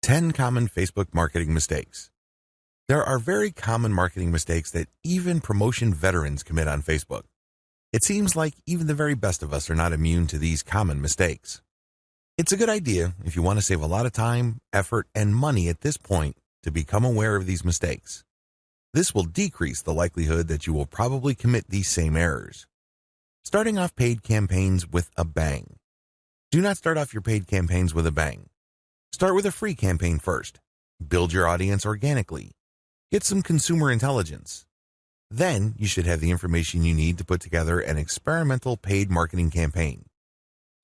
10 common Facebook marketing mistakes. There are very common marketing mistakes that even promotion veterans commit on Facebook. It seems like even the very best of us are not immune to these common mistakes. It's a good idea if you want to save a lot of time, effort, and money at this point to become aware of these mistakes. This will decrease the likelihood that you will probably commit these same errors. Starting off paid campaigns with a bang. Do not start off your paid campaigns with a bang. Start with a free campaign first. Build your audience organically. Get some consumer intelligence. Then you should have the information you need to put together an experimental paid marketing campaign.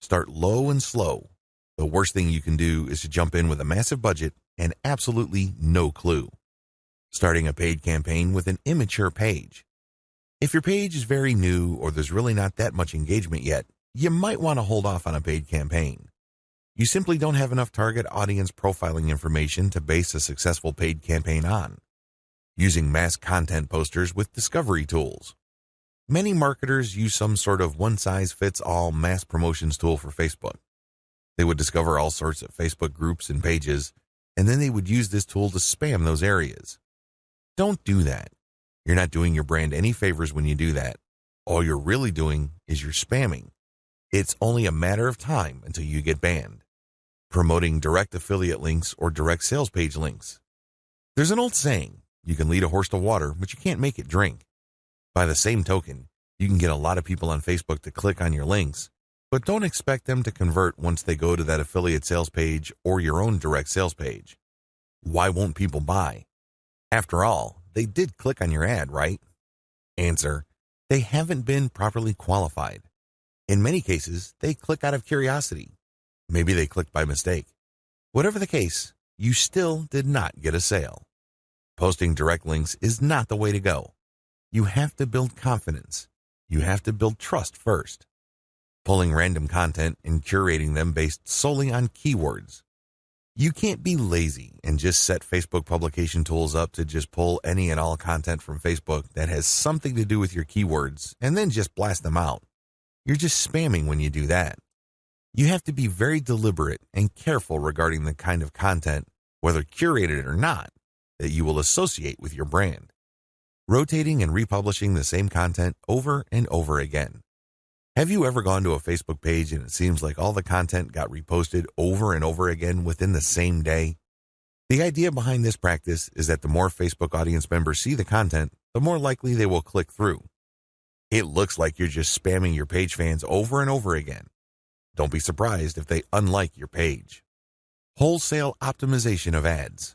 Start low and slow. The worst thing you can do is to jump in with a massive budget and absolutely no clue. Starting a paid campaign with an immature page. If your page is very new or there's really not that much engagement yet, you might want to hold off on a paid campaign. You simply don't have enough target audience profiling information to base a successful paid campaign on. Using mass content posters with discovery tools. Many marketers use some sort of one-size-fits-all mass promotions tool for Facebook. They would discover all sorts of Facebook groups and pages, and then they would use this tool to spam those areas. Don't do that. You're not doing your brand any favors when you do that. All you're really doing is you're spamming. It's only a matter of time until you get banned. Promoting direct affiliate links or direct sales page links. There's an old saying, you can lead a horse to water, but you can't make it drink. By the same token, you can get a lot of people on Facebook to click on your links, but don't expect them to convert once they go to that affiliate sales page or your own direct sales page. Why won't people buy? After all, they did click on your ad, right? Answer, they haven't been properly qualified. In many cases, they click out of curiosity. Maybe they clicked by mistake. Whatever the case, you still did not get a sale. Posting direct links is not the way to go. You have to build confidence. You have to build trust first. Pulling random content and curating them based solely on keywords. You can't be lazy and just set Facebook publication tools up to just pull any and all content from Facebook that has something to do with your keywords and then just blast them out. You're just spamming when you do that. You have to be very deliberate and careful regarding the kind of content, whether curated or not, that you will associate with your brand. Rotating and republishing the same content over and over again. Have you ever gone to a Facebook page and it seems like all the content got reposted over and over again within the same day? The idea behind this practice is that the more Facebook audience members see the content, the more likely they will click through. It looks like you're just spamming your page fans over and over again. Don't be surprised if they unlike your page. Wholesale optimization of ads.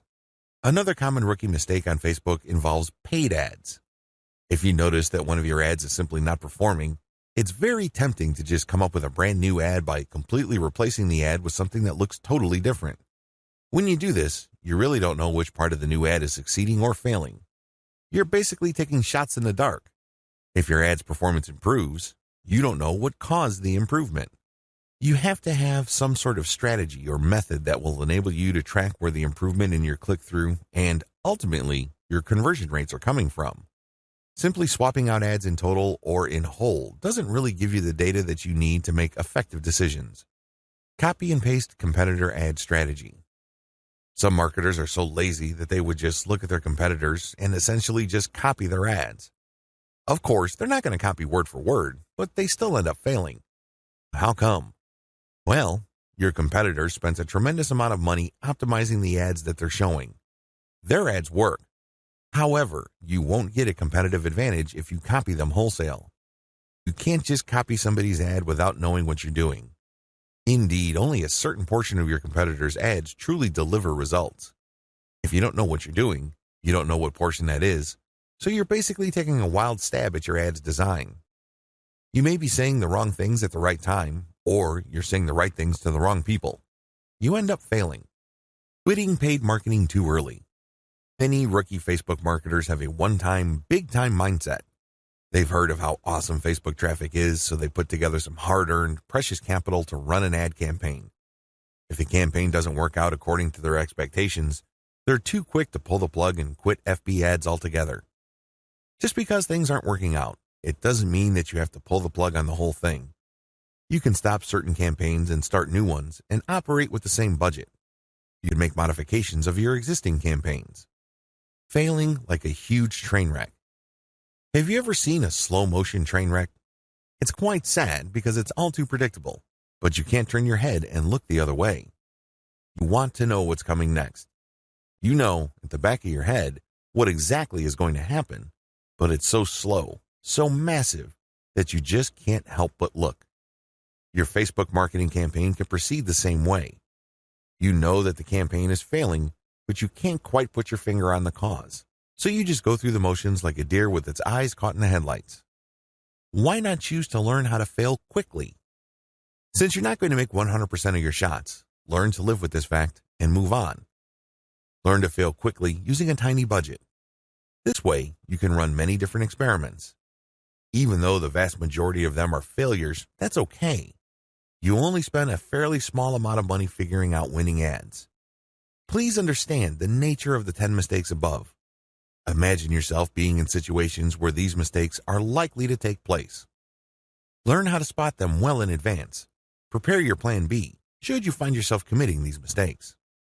Another common rookie mistake on Facebook involves paid ads. If you notice that one of your ads is simply not performing, it's very tempting to just come up with a brand new ad by completely replacing the ad with something that looks totally different. When you do this, you really don't know which part of the new ad is succeeding or failing. You're basically taking shots in the dark. If your ad's performance improves, you don't know what caused the improvement. You have to have some sort of strategy or method that will enable you to track where the improvement in your click-through and, ultimately, your conversion rates are coming from. Simply swapping out ads in total or in whole doesn't really give you the data that you need to make effective decisions. Copy and paste competitor ad strategy. Some marketers are so lazy that they would just look at their competitors and essentially just copy their ads. Of course, they're not going to copy word for word, but they still end up failing. How come? Well, your competitors spent a tremendous amount of money optimizing the ads that they're showing. Their ads work. However, you won't get a competitive advantage if you copy them wholesale. You can't just copy somebody's ad without knowing what you're doing. Indeed, only a certain portion of your competitors' ads truly deliver results. If you don't know what you're doing, you don't know what portion that is, so you're basically taking a wild stab at your ad's design. You may be saying the wrong things at the right time, or you're saying the right things to the wrong people. You end up failing. Quitting paid marketing too early. Many rookie Facebook marketers have a one-time, big-time mindset. They've heard of how awesome Facebook traffic is, so they put together some hard-earned, precious capital to run an ad campaign. If the campaign doesn't work out according to their expectations, they're too quick to pull the plug and quit FB ads altogether. Just because things aren't working out, it doesn't mean that you have to pull the plug on the whole thing. You can stop certain campaigns and start new ones and operate with the same budget. You'd make modifications of your existing campaigns. Failing like a huge train wreck. Have you ever seen a slow-motion train wreck? It's quite sad because it's all too predictable, but you can't turn your head and look the other way. You want to know what's coming next. You know, at the back of your head, what exactly is going to happen, but it's so slow, so massive, that you just can't help but look. Your Facebook marketing campaign can proceed the same way. You know that the campaign is failing, but you can't quite put your finger on the cause. So you just go through the motions like a deer with its eyes caught in the headlights. Why not choose to learn how to fail quickly? Since you're not going to make 100% of your shots, learn to live with this fact and move on. Learn to fail quickly using a tiny budget. This way, you can run many different experiments. Even though the vast majority of them are failures, that's okay. You only spend a fairly small amount of money figuring out winning ads. Please understand the nature of the 10 mistakes above. Imagine yourself being in situations where these mistakes are likely to take place. Learn how to spot them well in advance. Prepare your plan B should you find yourself committing these mistakes.